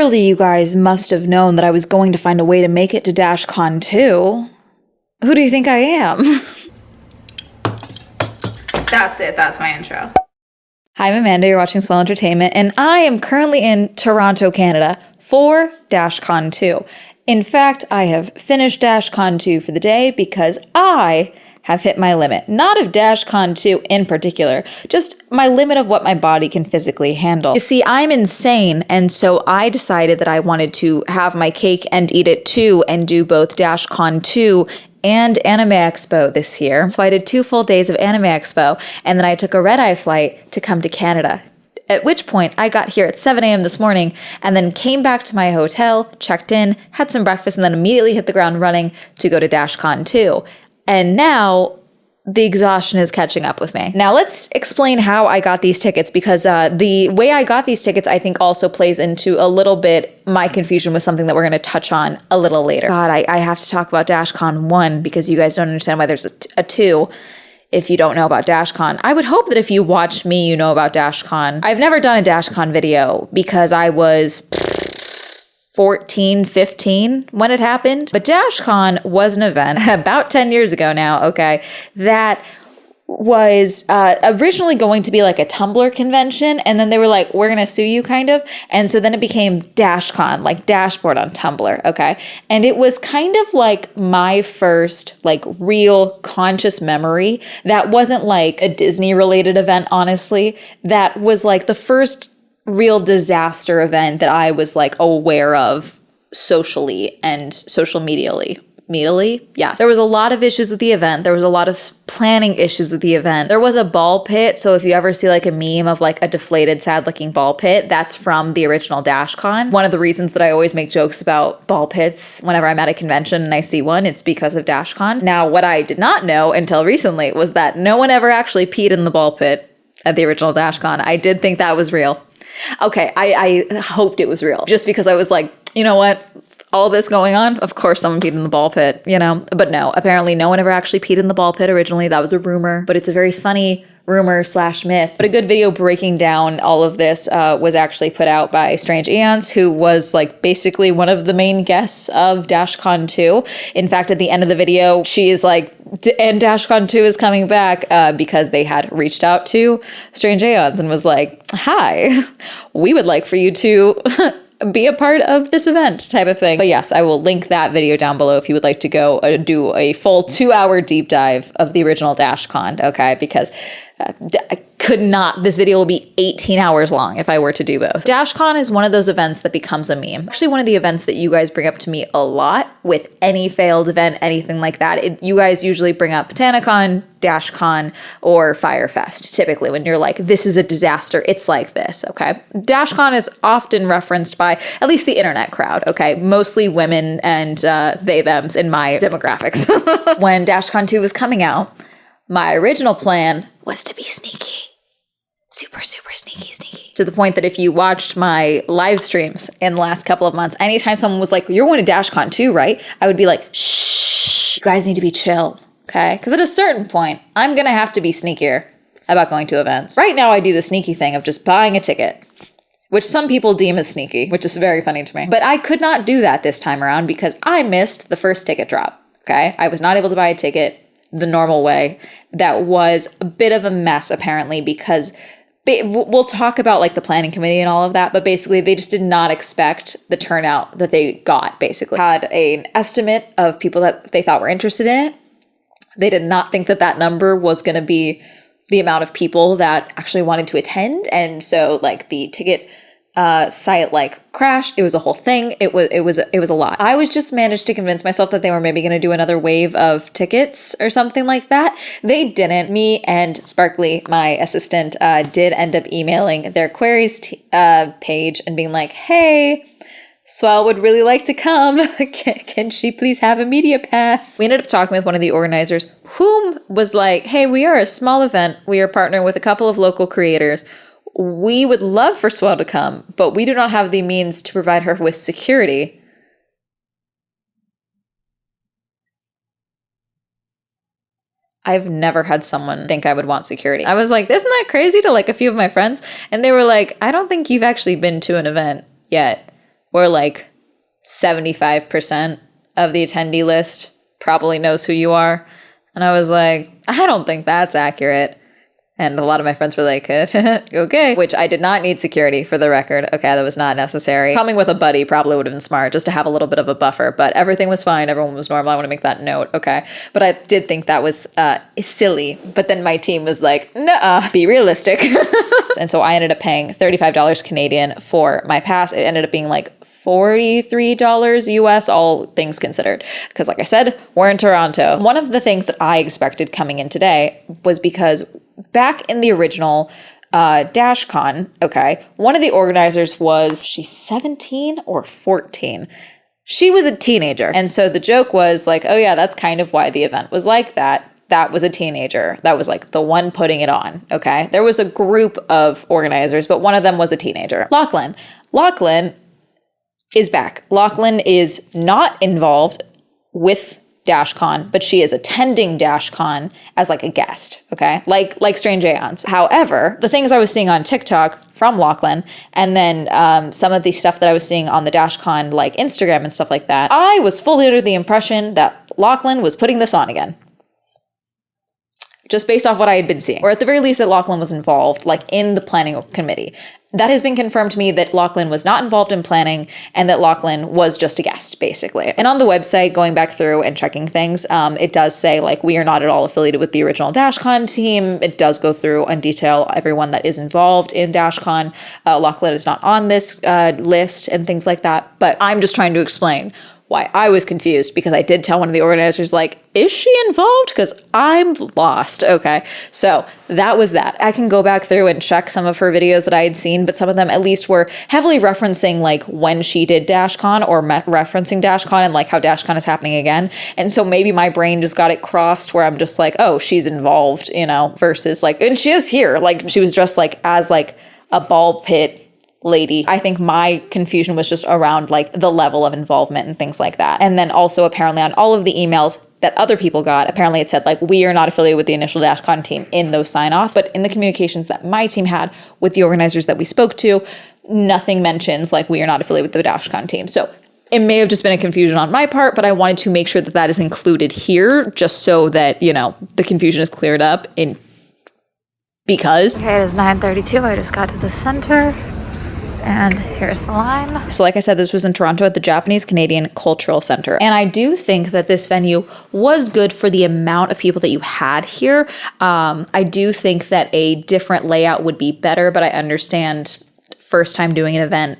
Surely you guys must have known that I was going to find a way to make it to Dashcon 2. Who do you think I am? That's it. That's my intro. Hi, I'm Amanda. You're watching Swell Entertainment, and I am currently in Toronto, Canada for Dashcon 2. In fact, I have finished Dashcon 2 for the day because I have hit my limit. Not of Dashcon 2 in particular, just my limit of what my body can physically handle. You see, I'm insane, and so I decided that I wanted to have my cake and eat it too and do both Dashcon 2 and Anime Expo this year. So I did 2 full days of Anime Expo, and then I took a red-eye flight to come to Canada. At which point, I got here at 7 a.m. this morning and then came back to my hotel, checked in, had some breakfast, and then immediately hit the ground running to go to Dashcon 2. And now the exhaustion is catching up with me. Now let's explain how I got these tickets, because the way I got these tickets I think also plays into a little bit my confusion with something that we're going to touch on a little later. God, I have to talk about Dashcon 1 because you guys don't understand why there's a 2 if you don't know about Dashcon. I would hope that if you watch me, you know about Dashcon. I've never done a Dashcon video because I was 14, 15 when it happened. But Dashcon was an event about 10 years ago now, okay, that was originally going to be like a Tumblr convention, and then they were like, we're gonna sue you, kind of. And so then it became Dashcon, like dashboard on Tumblr, okay? And it was kind of like my first like real conscious memory that wasn't like a Disney related event, honestly. That was like the first real disaster event that I was like aware of socially and social medially. Yes. There was a lot of issues with the event. There was a lot of planning issues with the event. There was a ball pit. So if you ever see like a meme of like a deflated, sad looking ball pit, that's from the original Dashcon. One of the reasons that I always make jokes about ball pits whenever I'm at a convention and I see one, it's because of Dashcon. Now, what I did not know until recently was that no one ever actually peed in the ball pit at the original Dashcon. I did think that was real. Okay, I hoped it was real just because I was like, you know what? All this going on, of course someone peed in the ball pit, you know? But no, apparently no one ever actually peed in the ball pit originally. That was a rumor, but it's a very funny rumor / myth. But a good video breaking down all of this was actually put out by Strange Eons, who was like basically one of the main guests of Dashcon 2. In fact, at the end of the video, she is like, and Dashcon 2 is coming back because they had reached out to Strange Eons and was like, hi, we would like for you to be a part of this event type of thing. But yes, I will link that video down below if you would like to go do a full 2-hour deep dive of the original Dashcon, okay? Because I could not, this video will be 18 hours long if I were to do both. Dashcon is one of those events that becomes a meme. Actually, one of the events that you guys bring up to me a lot with any failed event, anything like that. You guys usually bring up Botanicon, Dashcon, or Firefest. Typically when you're like, this is a disaster, it's like this, okay? Dashcon is often referenced by at least the internet crowd, okay? Mostly women and they, thems in my demographics. When Dashcon 2 was coming out, my original plan was to be sneaky. Super sneaky. To the point that if you watched my live streams in the last couple of months, anytime someone was like, you're going to Dashcon 2, right? I would be like, shh, you guys need to be chill, okay? Because at a certain point, I'm going to have to be sneakier about going to events. Right now, I do the sneaky thing of just buying a ticket, which some people deem as sneaky, which is very funny to me. But I could not do that this time around because I missed the first ticket drop, okay? I was not able to buy a ticket the normal way. That was a bit of a mess, apparently, because we'll talk about like the planning committee and all of that, but basically they just did not expect the turnout that they got, basically. Had an estimate of people that they thought were interested in it. They did not think that that number was going to be the amount of people that actually wanted to attend. And so like the ticket site like crashed. It was a whole thing. It was a lot. I was just managed to convince myself that they were maybe going to do another wave of tickets or something like that. They didn't. Me and Sparkly, my assistant, did end up emailing their queries page and being like, hey, Swell would really like to come. Can she please have a media pass? We ended up talking with one of the organizers, whom was like, hey, we are a small event. We are partnering with a couple of local creators. We would love for Swell to come, but we do not have the means to provide her with security. I've never had someone think I would want security. I was like, isn't that crazy, to like a few of my friends? And they were like, I don't think you've actually been to an event yet where like 75% of the attendee list probably knows who you are. And I was like, I don't think that's accurate. And a lot of my friends were like, okay, which I did not need security, for the record. Okay, that was not necessary. Coming with a buddy probably would have been smart, just to have a little bit of a buffer, but everything was fine. Everyone was normal. I want to make that note. Okay. But I did think that was silly. But then my team was like, nuh-uh, be realistic. And so I ended up paying $35 Canadian for my pass. It ended up being like $43 US, all things considered. Because like I said, we're in Toronto. One of the things that I expected coming in today was because back in the original Dashcon, okay, one of the organizers was, she 17 or 14? She was a teenager. And so the joke was like, oh yeah, that's kind of why the event was like that. That was a teenager. That was like the one putting it on, okay? There was a group of organizers, but one of them was a teenager. Lachlan is back. Lachlan is not involved with Dashcon, but she is attending Dashcon as like a guest, okay? Like Strange Aeons. However, the things I was seeing on TikTok from Lachlan, and then some of the stuff that I was seeing on the Dashcon like Instagram and stuff like that, I was fully under the impression that Lachlan was putting this on again. Just based off what I had been seeing. Or at the very least that Lachlan was involved, like in the planning committee. That has been confirmed to me that Lachlan was not involved in planning and that Lachlan was just a guest, basically. And on the website, going back through and checking things, it does say, like, we are not at all affiliated with the original Dashcon team. It does go through and detail everyone that is involved in Dashcon. Lachlan is not on this list and things like that. But I'm just trying to explain why I was confused, because I did tell one of the organizers, like, is she involved? Because I'm lost. Okay. So that was that. I can go back through and check some of her videos that I had seen, but some of them at least were heavily referencing like when she did Dashcon or referencing Dashcon and like how Dashcon is happening again. And so maybe my brain just got it crossed where I'm just like, oh, she's involved, you know, versus like, and she is here. Like she was dressed like as like a ball pit lady. I think my confusion was just around like the level of involvement and things like that. And then also apparently on all of the emails that other people got, apparently it said like, we are not affiliated with the initial Dashcon team in those sign-offs. But in the communications that my team had with the organizers that we spoke to, nothing mentions like, we are not affiliated with the Dashcon team. So it may have just been a confusion on my part, but I wanted to make sure that that is included here just so that, you know, the confusion is cleared up because. Okay, it is 9:32. I just got to the center. And here's the line. So like I said, this was in Toronto at the Japanese Canadian Cultural Center. And I do think that this venue was good for the amount of people that you had here. I do think that a different layout would be better, but I understand first time doing an event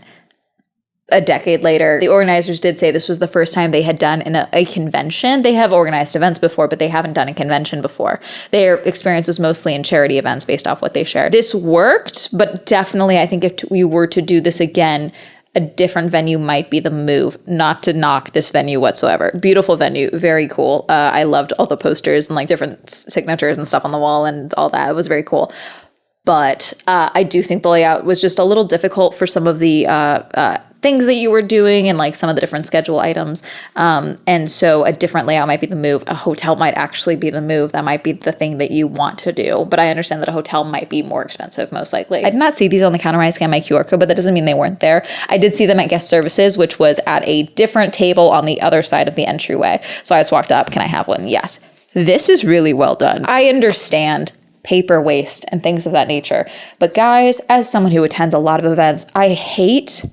a decade later. The organizers did say this was the first time they had done a convention. They have organized events before, but they haven't done a convention before. Their experience was mostly in charity events based off what they shared. This worked, but definitely I think if we were to do this again, a different venue might be the move, not to knock this venue whatsoever. Beautiful venue, very cool. I loved all the posters and like different signatures and stuff on the wall and all that. It was very cool. But I do think the layout was just a little difficult for some of the things that you were doing and like some of the different schedule items. And so a different layout might be the move. A hotel might actually be the move. That might be the thing that you want to do. But I understand that a hotel might be more expensive, most likely. I did not see these on the counter when I scanned my QR code, but that doesn't mean they weren't there. I did see them at guest services, which was at a different table on the other side of the entryway. So I just walked up. Can I have one? Yes. This is really well done. I understand paper waste and things of that nature. But guys, as someone who attends a lot of events, I hate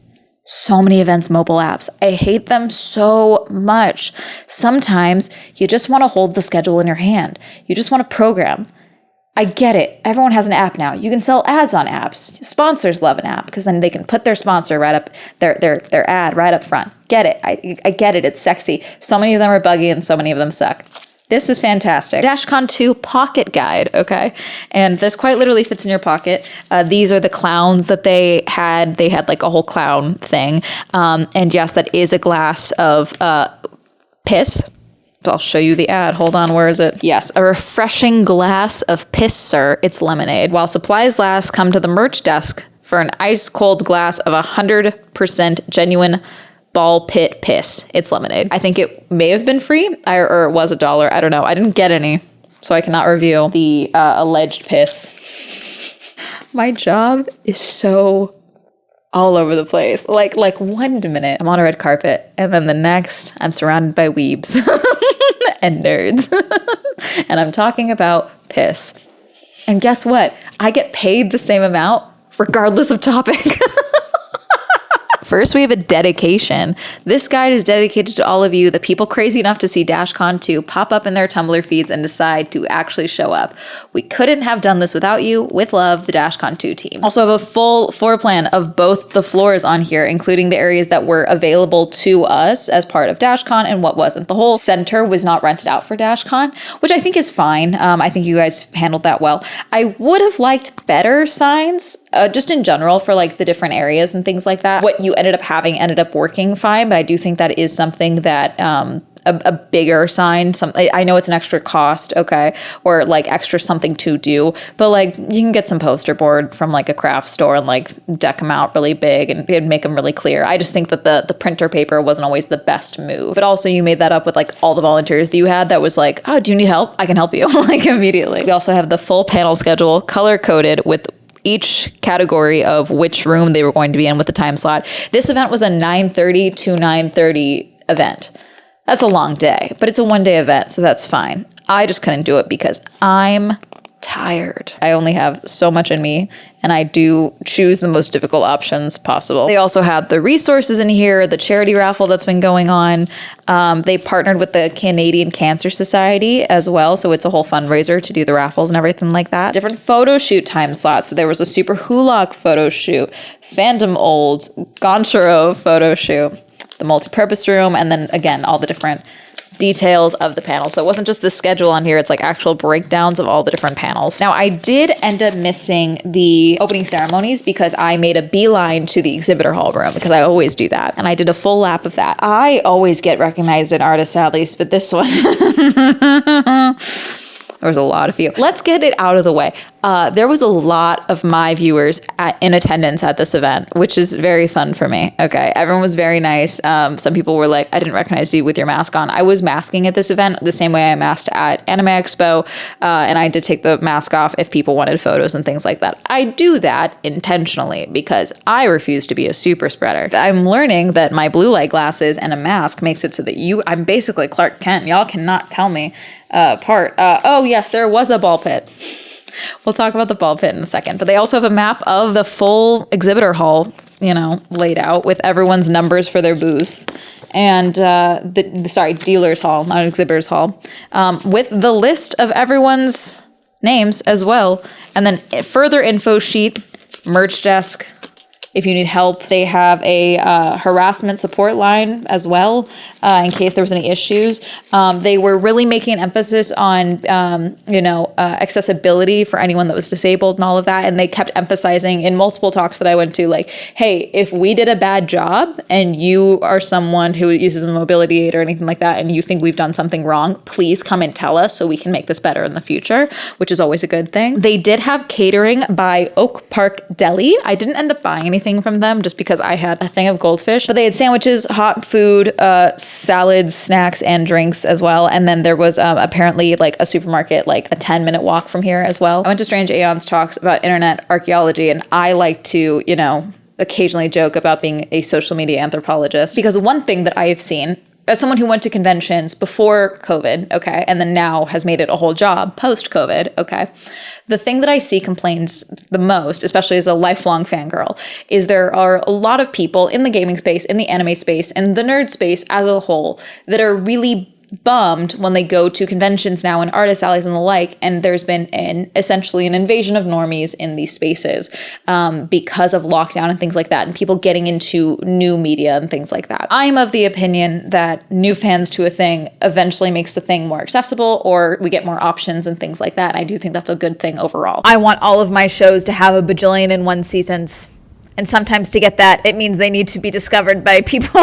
so many events mobile apps. I hate them so much. Sometimes you just want to hold the schedule in your hand. You just want to program. I get it. Everyone has an app now. You can sell ads on apps. Sponsors love an app because then they can put their sponsor right up, their ad right up front. Get it. I get it. It's sexy. So many of them are buggy and so many of them suck. This is fantastic. Dashcon2 pocket guide, okay? And this quite literally fits in your pocket. These are the clowns that they had. They had like a whole clown thing. And yes, that is a glass of piss. I'll show you the ad. Hold on, where is it? Yes, a refreshing glass of piss, sir. It's lemonade. While supplies last, come to the merch desk for an ice cold glass of 100% genuine ball pit piss. It's lemonade. I think it may have been free or it was $1. I don't know. I didn't get any, so I cannot review the alleged piss. My job is so all over the place. Like 1 minute I'm on a red carpet, and then the next I'm surrounded by weebs and nerds. And I'm talking about piss. And guess what? I get paid the same amount regardless of topic. First, we have a dedication. This guide is dedicated to all of you, the people crazy enough to see Dashcon 2 pop up in their Tumblr feeds and decide to actually show up. We couldn't have done this without you. With love, the Dashcon 2 team. Also have a full floor plan of both the floors on here, including the areas that were available to us as part of Dashcon and what wasn't. The whole center was not rented out for Dashcon, which I think is fine. I think you guys handled that well. I would have liked better signs, just in general, for like the different areas and things like that. What you ended up having ended up working fine, but I do think that is something that a bigger sign, I know it's an extra cost, okay, or like extra something to do, but like you can get some poster board from like a craft store and like deck them out really big and make them really clear. I just think that the printer paper wasn't always the best move, but also you made that up with like all the volunteers that you had that was like, oh, do you need help? I can help you, like immediately. We also have the full panel schedule color coded with each category of which room they were going to be in with the time slot. This event was a 9:30 to 9:30 event. That's a long day, but it's a 1-day event, so that's fine. I just couldn't do it because I'm tired. I only have so much in me, and I do choose the most difficult options possible. They also had the resources in here, the charity raffle that's been going on. They partnered with the Canadian Cancer Society as well, so it's a whole fundraiser to do the raffles and everything like that. Different photo shoot time slots. So there was a Super Hulock photo shoot, Fandom Olds, Goncharo photo shoot, the multi-purpose room, and then again, all the different details of the panel. So it wasn't just the schedule on here, it's like actual breakdowns of all the different panels. Now, I did end up missing the opening ceremonies because I made a beeline to the exhibitor hall room because I always do that. And I did a full lap of that. I always get recognized in artist alleys, but this one, there was a lot of you. Let's get it out of the way. There was a lot of my viewers in attendance at this event, which is very fun for me. Okay, everyone was very nice. Some people were like, I didn't recognize you with your mask on. I was masking at this event the same way I masked at Anime Expo, and I did take the mask off if people wanted photos and things like that. I do that intentionally because I refuse to be a super spreader. I'm learning that my blue light glasses and a mask makes it so that I'm basically Clark Kent. Y'all cannot tell me apart. Oh yes, there was a ball pit. We'll talk about the ball pit in a second, but they also have a map of the full exhibitor hall, laid out with everyone's numbers for their booths, and dealer's hall, not exhibitor's hall, with the list of everyone's names as well, and then further info sheet, merch desk. If you need help, they have a harassment support line as well, in case there was any issues. They were really making an emphasis on, accessibility for anyone that was disabled and all of that. And they kept emphasizing in multiple talks that I went to, like, hey, if we did a bad job and you are someone who uses a mobility aid or anything like that, and you think we've done something wrong, please come and tell us so we can make this better in the future, which is always a good thing. They did have catering by Oak Park Deli. I didn't end up buying anything from them just because I had a thing of goldfish, but they had sandwiches, hot food, salads, snacks, and drinks as well. And then there was apparently like a supermarket, like a 10-minute walk from here as well. I went to Strange Aeon's talks about internet archaeology, and I like to, occasionally joke about being a social media anthropologist, because one thing that I have seen as someone who went to conventions before COVID, okay, and then now has made it a whole job post-COVID, okay, the thing that I see complaints the most, especially as a lifelong fangirl, is there are a lot of people in the gaming space, in the anime space, and the nerd space as a whole that are really bummed when they go to conventions now and artist alleys and the like, and there's been essentially an invasion of normies in these spaces because of lockdown and things like that, and people getting into new media and things like that. I'm of the opinion that new fans to a thing eventually makes the thing more accessible, or we get more options and things like that. And I do think that's a good thing overall. I want all of my shows to have a bajillion and one seasons. And sometimes to get that, it means they need to be discovered by people.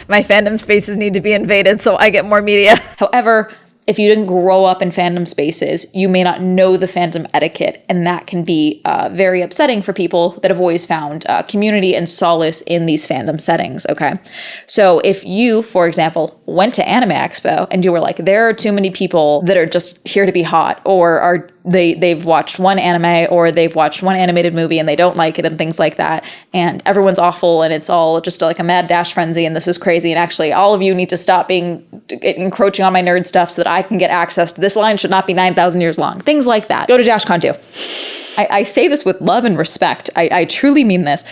My fandom spaces need to be invaded so I get more media. However, if you didn't grow up in fandom spaces, you may not know the fandom etiquette, and that can be very upsetting for people that have always found community and solace in these fandom settings, okay? So if you, for example, went to Anime Expo and you were like, there are too many people that are just here to be hot or are they've watched one anime or they've watched one animated movie and they don't like it and things like that, and everyone's awful and it's all just like a mad dash frenzy and this is crazy, and actually all of you need to stop encroaching on my nerd stuff so that I can get access to this line should not be 9,000 years long. Things like that. Go to Dashcon2. I say this with love and respect. I truly mean this.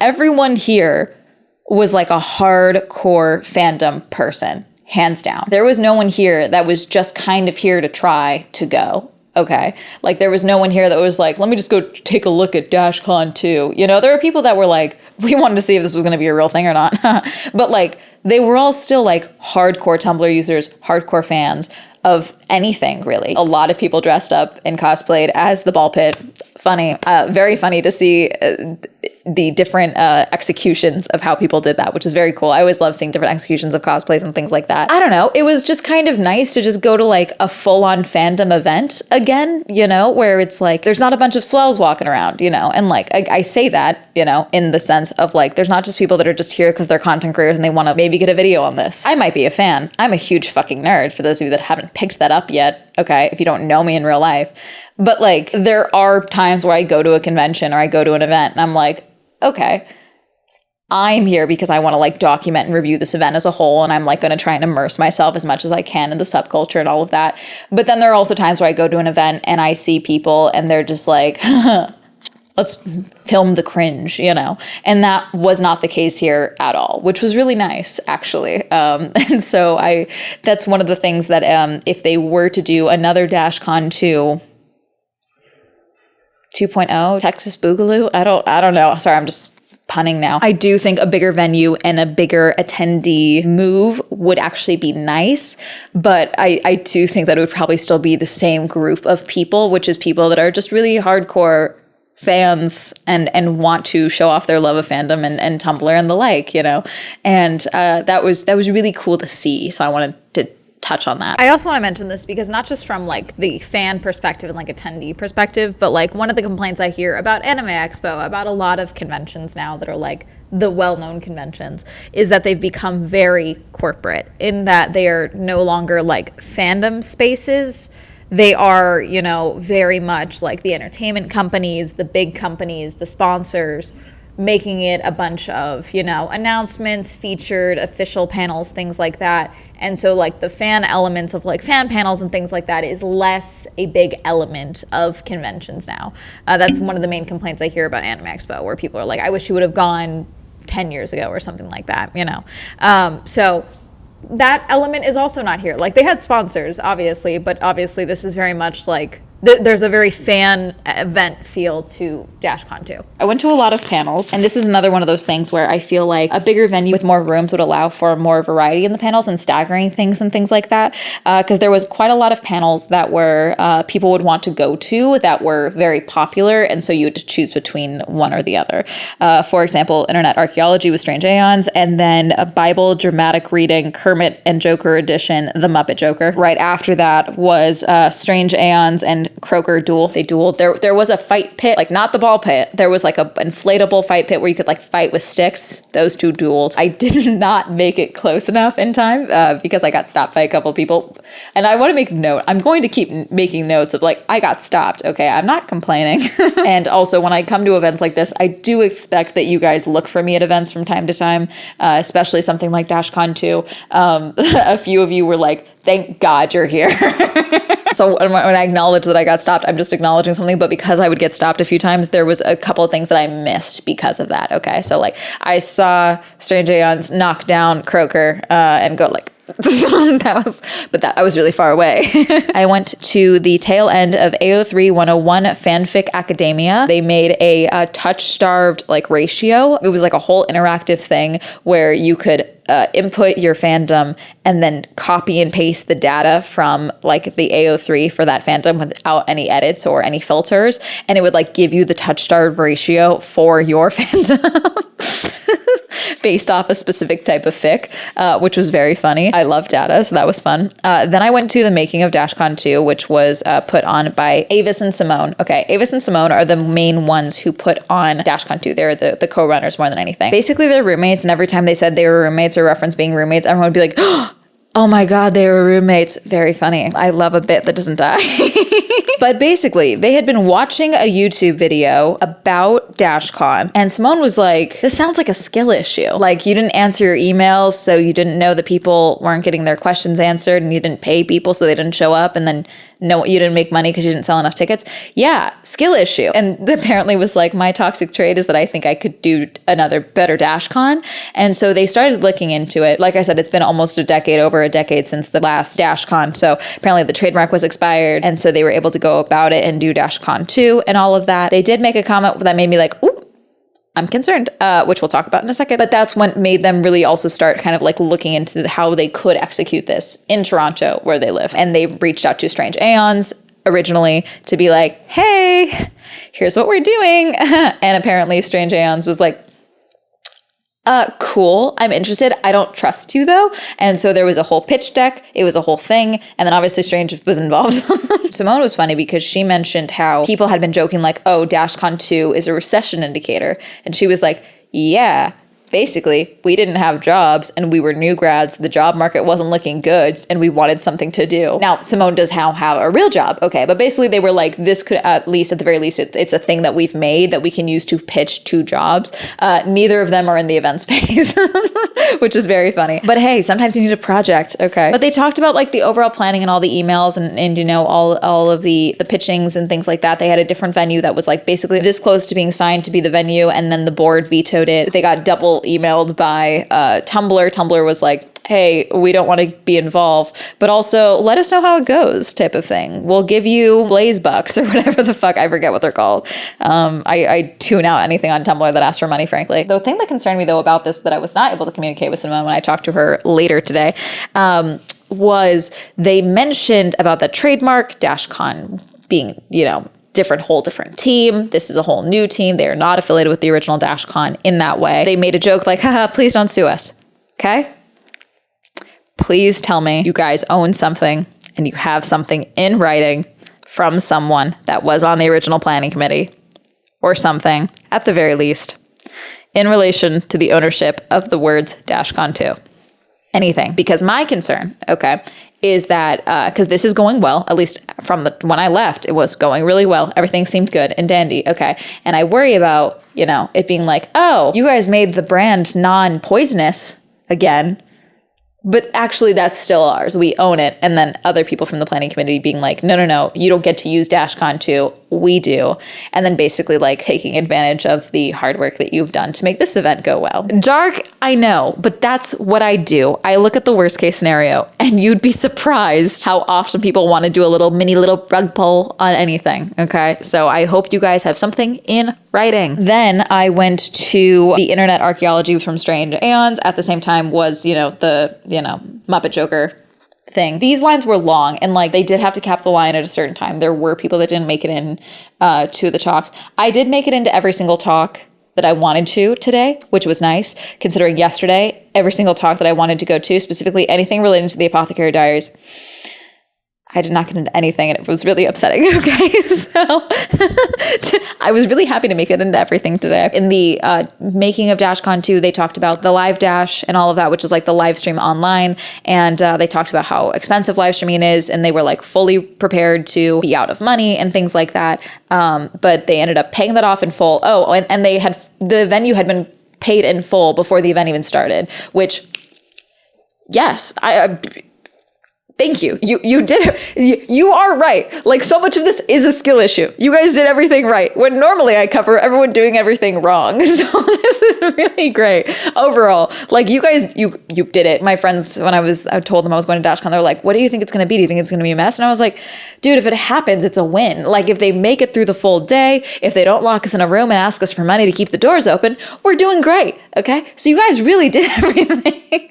Everyone here was like a hardcore fandom person, hands down. There was no one here that was just kind of here to try to go. Okay. Like there was no one here that was like, let me just go take a look at Dashcon2. You know, there were people that were like, we wanted to see if this was going to be a real thing or not. But like, they were all still like hardcore Tumblr users, hardcore fans of anything really. A lot of people dressed up and cosplayed as the ball pit. Funny, very funny to see the different executions of how people did that, which is very cool. I always love seeing different executions of cosplays and things like that. I don't know. It was just kind of nice to just go to like a full-on fandom event again, you know, where it's like, there's not a bunch of swells walking around, you know, and like, I say that, you know, in the sense of like, there's not just people that are just here because they're content creators and they want to maybe get a video on this. I might be a fan. I'm a huge fucking nerd, for those of you that haven't picked that up yet, okay, if you don't know me in real life. But like, there are times where I go to a convention or I go to an event and I'm like, okay, I'm here because I want to like document and review this event as a whole, and I'm like going to try and immerse myself as much as I can in the subculture and all of that. But then there are also times where I go to an event and I see people and they're just like, let's film the cringe, you know? And that was not the case here at all, which was really nice, actually. And so that's one of the things that if they were to do another Dashcon 2.0, Texas Boogaloo, I don't know. Sorry, I'm just punning now. I do think a bigger venue and a bigger attendee move would actually be nice, but I do think that it would probably still be the same group of people, which is people that are just really hardcore fans and want to show off their love of fandom and Tumblr and the like, you know? And that was really cool to see. So I wanted to touch on that. I also want to mention this because not just from like the fan perspective and like attendee perspective, but like one of the complaints I hear about Anime Expo, about a lot of conventions now that are like the well-known conventions, is that they've become very corporate in that they are no longer like fandom spaces. They are, you know, very much like the entertainment companies, the big companies, the sponsors, making it a bunch of, you know, announcements, featured, official panels, things like that. And so like the fan elements of like fan panels and things like that is less a big element of conventions now. That's one of the main complaints I hear about Anime Expo, where people are like, I wish you would have gone 10 years ago or something like that, you know? So that element is also not here. Like they had sponsors, obviously, but obviously this is very much like, there's a very fan event feel to Dashcon 2. I went to a lot of panels, and this is another one of those things where I feel like a bigger venue with more rooms would allow for more variety in the panels and staggering things and things like that. Because there was quite a lot of panels that were people would want to go to that were very popular, and so you had to choose between one or the other. For example, Internet Archaeology with Strange Aeons, and then a Bible dramatic reading, Kermit and Joker edition, The Muppet Joker. Right after that was Strange Aeons and Croaker duel. They dueled. There was a fight pit, like not the ball pit. There was like a inflatable fight pit where you could like fight with sticks. Those two dueled. I did not make it close enough in time because I got stopped by a couple people. And I want to make note. I'm going to keep making notes of like, I got stopped. Okay, I'm not complaining. And also when I come to events like this, I do expect that you guys look for me at events from time to time, especially something like Dashcon 2. A few of you were like, thank God you're here. So when I acknowledge that I got stopped, I'm just acknowledging something. But because I would get stopped a few times, there was a couple of things that I missed because of that. Okay, so like I saw Strange Aeons knock down Croaker and go like, I was really far away. I went to the tail end of AO3 101 Fanfic Academia. They made a touch-starved like ratio. It was like a whole interactive thing where you could input your fandom and then copy and paste the data from like the AO3 for that fandom without any edits or any filters. And it would like give you the touch-starved ratio for your fandom. Based off a specific type of fic, which was very funny. I love data, so that was fun. Then I went to the making of Dashcon 2, which was put on by Avis and Simone. Okay, Avis and Simone are the main ones who put on Dashcon 2. They're the co-runners more than anything. Basically, they're roommates, and every time they said they were roommates or reference being roommates, everyone would be like, oh, Oh my God, they were roommates. Very funny. I love a bit that doesn't die. But basically, they had been watching a YouTube video about Dashcon, and Simone was like, this sounds like a skill issue. Like, you didn't answer your emails, so you didn't know that people weren't getting their questions answered, and you didn't pay people, so they didn't show up, and then no, you didn't make money because you didn't sell enough tickets. Yeah, skill issue. And apparently was like, my toxic trait is that I think I could do another better Dashcon. And so they started looking into it. Like I said, it's been almost over a decade since the last Dashcon. So apparently the trademark was expired. And so they were able to go about it and do Dashcon2 and all of that. They did make a comment that made me like, ooh, I'm concerned, which we'll talk about in a second. But that's what made them really also start kind of like looking into how they could execute this in Toronto where they live. And they reached out to Strange Aeons originally to be like, hey, here's what we're doing. And apparently Strange Aeons was like, cool, I'm interested. I don't trust you though. And so there was a whole pitch deck. It was a whole thing. And then obviously Strange was involved. Simone was funny because she mentioned how people had been joking like, oh, Dashcon2 is a recession indicator. And she was like, yeah, basically, we didn't have jobs and we were new grads. The job market wasn't looking good and we wanted something to do. Now, Simone does have a real job. Okay. But basically they were like, this could at the very least, it's a thing that we've made that we can use to pitch to jobs. Neither of them are in the event space, which is very funny. But hey, sometimes you need a project. Okay. But they talked about like the overall planning and all the emails and you know, all of the pitchings and things like that. They had a different venue that was like basically this close to being signed to be the venue. And then the board vetoed it. They got double emailed by Tumblr. Tumblr was like, hey, we don't want to be involved, but also let us know how it goes type of thing. We'll give you Blaze Bucks or whatever the fuck. I forget what they're called. I tune out anything on Tumblr that asks for money, frankly. The thing that concerned me though about this that I was not able to communicate with Simone when I talked to her later today was they mentioned about the trademark Dashcon being, you know, whole different team. This is a whole new team. They are not affiliated with the original Dashcon in that way. They made a joke like, haha, please don't sue us. Okay? Please tell me you guys own something and you have something in writing from someone that was on the original planning committee or something, at the very least, in relation to the ownership of the words Dashcon2. Anything. Because my concern, okay, is that, because this is going well, at least from when I left, it was going really well. Everything seemed good and dandy. Okay. And I worry about, you know, it being like, oh, you guys made the brand non-poisonous again. But actually, that's still ours. We own it. And then other people from the planning committee being like, no, you don't get to use Dashcon2. We do. And then basically like taking advantage of the hard work that you've done to make this event go well. Dark, I know, but that's what I do. I look at the worst case scenario and you'd be surprised how often people want to do a little rug pull on anything. Okay. So I hope you guys have something in writing. Then I went to the internet archaeology from Strange Aeons. At the same time was, the Muppet Joker thing. These lines were long and like they did have to cap the line at a certain time. There were people that didn't make it in to the talks. I did make it into every single talk that I wanted to today, which was nice considering yesterday, every single talk that I wanted to go to, specifically anything related to the Apothecary Diaries, I did not get into anything and it was really upsetting. Okay. So I was really happy to make it into everything today. In the making of Dashcon2, they talked about the live dash and all of that, which is like the live stream online. And they talked about how expensive live streaming is. And they were like fully prepared to be out of money and things like that. But they ended up paying that off in full. Oh, and the venue had been paid in full before the event even started, which yes, thank you. You did it. You are right. Like so much of this is a skill issue. You guys did everything right. When normally I cover everyone doing everything wrong. So this is really great. Overall, like you guys, you did it. My friends, when I told them I was going to Dashcon, they're like, what do you think it's going to be? Do you think it's going to be a mess? And I was like, dude, if it happens, it's a win. Like if they make it through the full day, if they don't lock us in a room and ask us for money to keep the doors open, we're doing great. Okay. So you guys really did everything.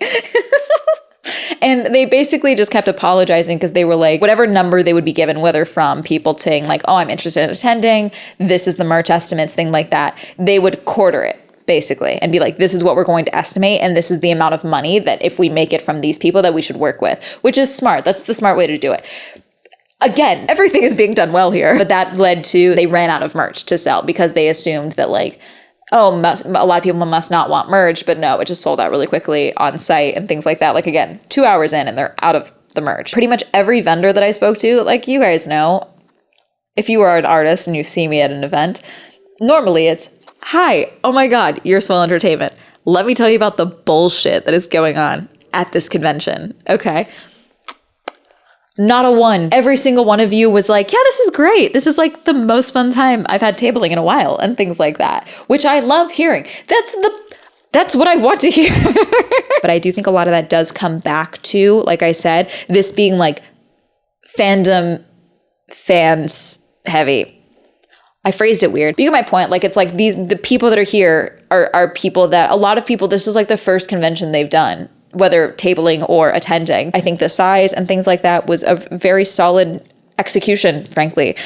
And they basically just kept apologizing because they were like, whatever number they would be given, whether from people saying like, oh, I'm interested in attending, this is the merch estimates, thing like that, they would quarter it basically and be like, this is what we're going to estimate. And this is the amount of money that if we make it from these people that we should work with, which is smart. That's the smart way to do it. Again, everything is being done well here, but that led to, they ran out of merch to sell because they assumed that like, oh, a lot of people must not want merge, but no, it just sold out really quickly on site and things like that. Like, again, 2 hours in and they're out of the merge. Pretty much every vendor that I spoke to, like, you guys know, if you are an artist and you see me at an event, normally it's, hi, oh my God, you're Swell Entertainment. Let me tell you about the bullshit that is going on at this convention. Okay. Not a one. Every single one of you was like, yeah, this is great. This is like the most fun time I've had tabling in a while and things like that, which I love hearing. That's what I want to hear. But I do think a lot of that does come back to, like I said, this being like fandom fans heavy. I phrased it weird. But you get my point. Like, it's like the people that are here are people that a lot of people, this is like the first convention they've done, whether tabling or attending. I think the size and things like that was a very solid execution, frankly,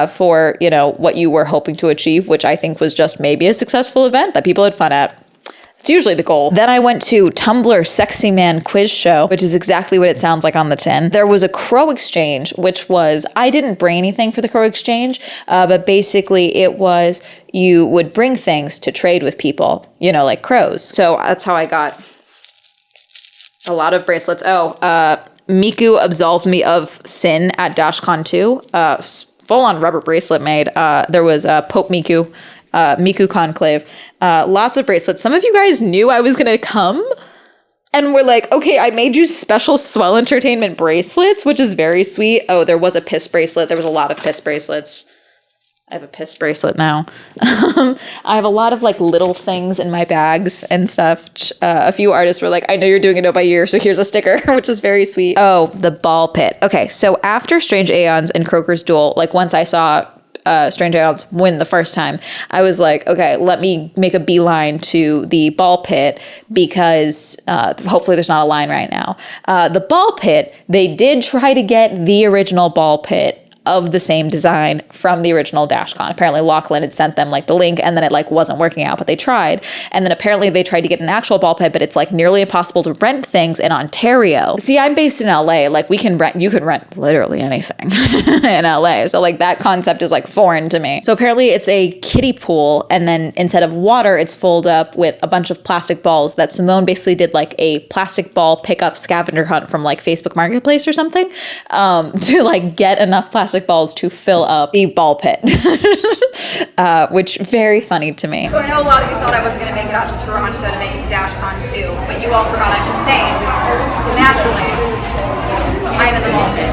for, you know, what you were hoping to achieve, which I think was just maybe a successful event that people had fun at. It's usually the goal. Then I went to Tumblr Sexy Man Quiz Show, which is exactly what it sounds like on the tin. There was a crow exchange, which was, I didn't bring anything for the crow exchange, but basically it was you would bring things to trade with people, you know, like crows. So that's how I got a lot of bracelets. Miku absolved me of sin at Dashcon2. Full-on rubber bracelet made. There was Pope Miku, Miku Conclave. Lots of bracelets. Some of you guys knew I was going to come and were like, okay, I made you special Swell Entertainment bracelets, which is very sweet. Oh, there was a piss bracelet. There was a lot of piss bracelets. I have a piss bracelet now. I have a lot of like little things in my bags and stuff. A few artists were like, I know you're doing it note by year, so here's a sticker, which is very sweet. Oh, the ball pit. Okay, so after Strange Aeons and Croaker's Duel, like once I saw Strange Aeons win the first time, I was like, okay, let me make a beeline to the ball pit because hopefully there's not a line right now. The ball pit, they did try to get the original ball pit of the same design from the original Dashcon. Apparently Lachlan had sent them like the link and then it like wasn't working out, but they tried. And then apparently they tried to get an actual ball pit, but it's like nearly impossible to rent things in Ontario. See, I'm based in LA. Like you can rent literally anything in LA. So like that concept is like foreign to me. So apparently it's a kiddie pool. And then instead of water, it's filled up with a bunch of plastic balls that Simone basically did like a plastic ball pickup scavenger hunt from like Facebook Marketplace or something to like get enough plastic balls to fill up the ball pit, which very funny to me. So I know a lot of you thought I wasn't going to make it out to Toronto to make it to Dashcon 2, but you all forgot I'm insane. So naturally, I'm in the ball pit.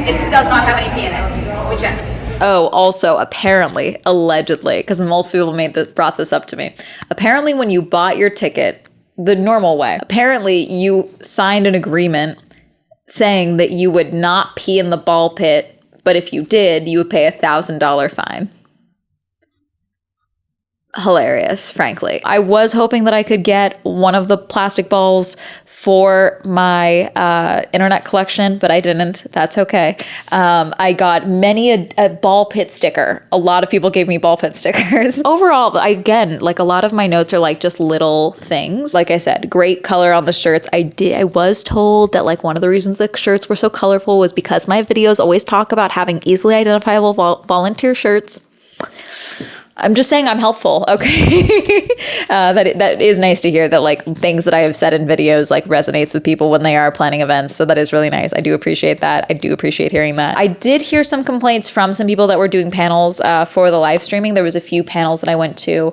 It does not have any pee in it. We checked. Oh, also, apparently, allegedly, because multiple people brought this up to me. Apparently, when you bought your ticket, the normal way, apparently you signed an agreement saying that you would not pee in the ball pit, but if you did, you would pay $1,000 fine. Hilarious, frankly. I was hoping that I could get one of the plastic balls for my internet collection, but I didn't. That's okay. I got many a ball pit sticker. A lot of people gave me ball pit stickers. Overall, again, like a lot of my notes are like just little things. Like I said, great color on the shirts. I was told that like one of the reasons the shirts were so colorful was because my videos always talk about having easily identifiable volunteer shirts. I'm just saying I'm helpful, okay? That is nice to hear that like things that I have said in videos like resonates with people when they are planning events. So that is really nice. I do appreciate that. I do appreciate hearing that. I did hear some complaints from some people that were doing panels for the live streaming. There was a few panels that I went to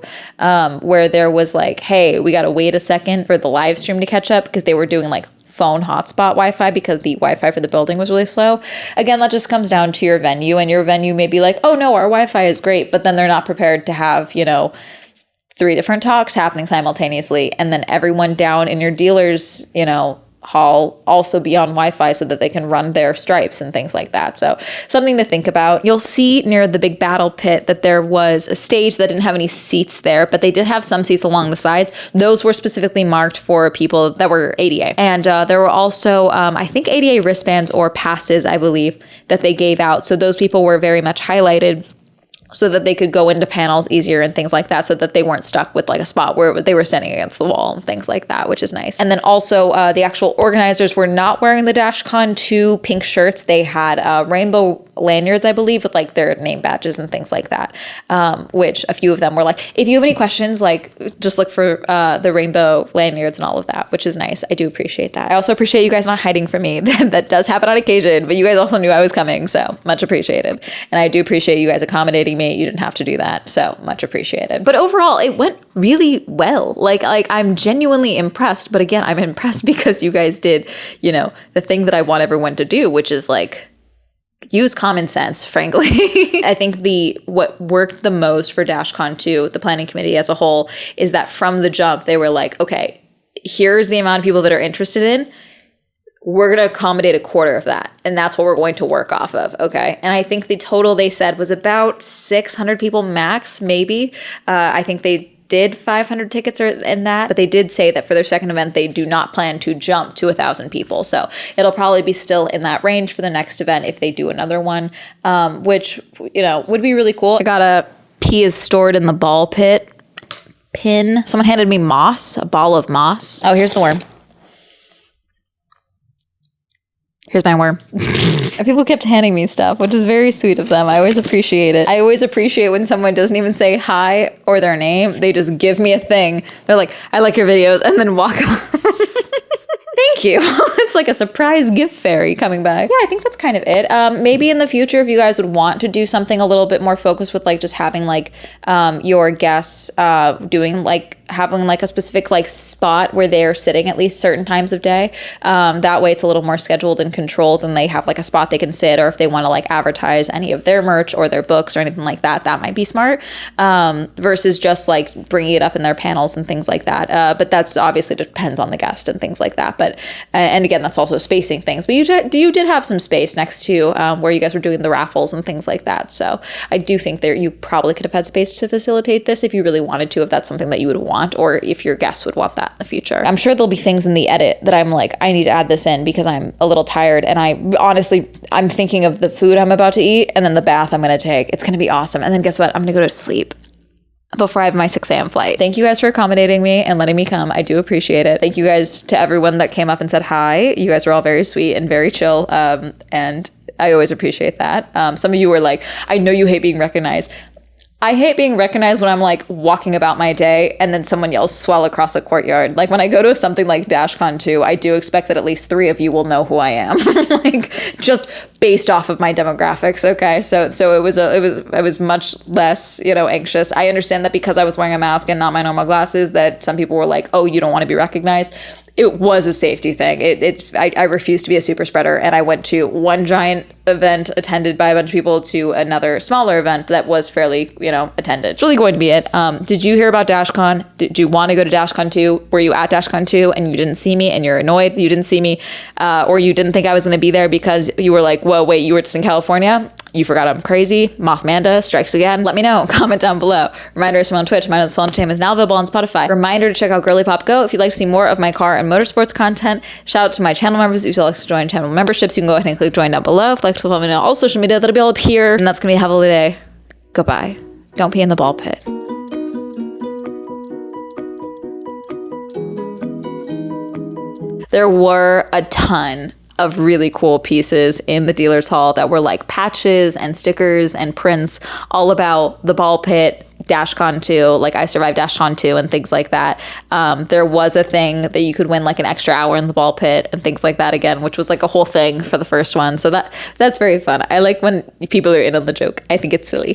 where there was like, hey, we got to wait a second for the live stream to catch up because they were doing like phone hotspot Wi-Fi because the Wi-Fi for the building was really slow. Again, that just comes down to your venue, and your venue may be like, oh no, our Wi-Fi is great, but then they're not prepared to have, you know, 3 different talks happening simultaneously, and then everyone down in your dealer's, you know, hall also be on Wi-Fi so that they can run their stripes and things like that. So something to think about. You'll see near the big battle pit that there was a stage that didn't have any seats there, but they did have some seats along the sides. Those were specifically marked for people that were ADA. And there were also, I think ADA wristbands or passes, I believe, that they gave out. So those people were very much highlighted so that they could go into panels easier and things like that, so that they weren't stuck with like a spot where they were standing against the wall and things like that, which is nice. And then also the actual organizers were not wearing the Dashcon 2 pink shirts. They had rainbow lanyards, I believe, with like their name badges and things like that, which a few of them were like, if you have any questions, like just look for the rainbow lanyards and all of that, which is nice. I do appreciate that. I also appreciate you guys not hiding from me. That does happen on occasion, but you guys also knew I was coming, so much appreciated. And I do appreciate you guys accommodating me. You didn't have to do that, so much appreciated. But overall, it went really well. Like I'm genuinely impressed, but again, I'm impressed because you guys did, you know, the thing that I want everyone to do, which is like use common sense, frankly. I think what worked the most for Dashcon 2, the planning committee as a whole, is that from the jump, they were like, okay, here's the amount of people that are interested in. We're going to accommodate a quarter of that. And that's what we're going to work off of. Okay. And I think the total they said was about 600 people max, maybe. I think they did 500 tickets or in that, but they did say that for their second event, they do not plan to jump to 1,000 people. So it'll probably be still in that range for the next event if they do another one, which, you know, would be really cool. I got a pee is stored in the ball pit pin. Someone handed me moss, a ball of moss. Oh, here's the worm. Here's my worm. People kept handing me stuff, which is very sweet of them. I always appreciate it. I always appreciate when someone doesn't even say hi or their name. They just give me a thing. They're like, I like your videos, and then walk off. Thank you. It's like a surprise gift fairy coming back. Yeah, I think that's kind of it. Maybe in the future, if you guys would want to do something a little bit more focused with like just having like your guests doing like having like a specific like spot where they're sitting at least certain times of day. That way it's a little more scheduled and controlled, and they have like a spot they can sit, or if they want to like advertise any of their merch or their books or anything like that, that might be smart, versus just like bringing it up in their panels and things like that. But that's obviously depends on the guest and things like that. But and again, that's also spacing things. But you did have some space next to where you guys were doing the raffles and things like that. So I do think there you probably could have had space to facilitate this if you really wanted to, if that's something that you would want, or if your guests would want that in the future. I'm sure there'll be things in the edit that I'm like, I need to add this in because I'm a little tired, and I'm thinking of the food I'm about to eat and then the bath I'm going to take. It's going to be awesome. And then guess what? I'm going to go to sleep before I have my 6 a.m. flight. Thank you guys for accommodating me and letting me come. I do appreciate it. Thank you guys to everyone that came up and said hi. You guys were all very sweet and very chill. And I always appreciate that. Some of you were like, I know you hate being recognized. I hate being recognized when I'm like walking about my day and then someone yells swell across a courtyard. Like when I go to something like Dashcon 2, I do expect that at least 3 of you will know who I am. Like just based off of my demographics. Okay. So it was much less, anxious. I understand that because I was wearing a mask and not my normal glasses, that some people were like, oh, you don't want to be recognized. It was a safety thing. I refused to be a super spreader, and I went to one giant event attended by a bunch of people to another smaller event that was fairly, attended. It's really going to be it. Did you hear about Dashcon? Did you want to go to Dashcon 2? Were you at Dashcon 2 and you didn't see me and you're annoyed you didn't see me, or you didn't think I was going to be there because you were like, whoa, wait, you were just in California? You forgot I'm crazy. Mothmanda strikes again. Let me know. Comment down below. Reminder to me on Twitch. Reminder that Swell Entertainment is now available on Spotify. Reminder to check out Girly Pop Go if you'd like to see more of my car and motorsports content. Shout out to my channel members. If you'd like to join channel memberships, you can go ahead and click join down below. If you'd like to follow me on all social media, that'll be all up here. And that's going to be a hell of a day. Goodbye. Don't pee in the ball pit. There were a ton of really cool pieces in the dealer's hall that were like patches and stickers and prints all about the ball pit, Dashcon 2, like I survived Dashcon 2 and things like that. There was a thing that you could win like an extra hour in the ball pit and things like that again, which was like a whole thing for the first one. So that's very fun. I like when people are in on the joke. I think it's silly.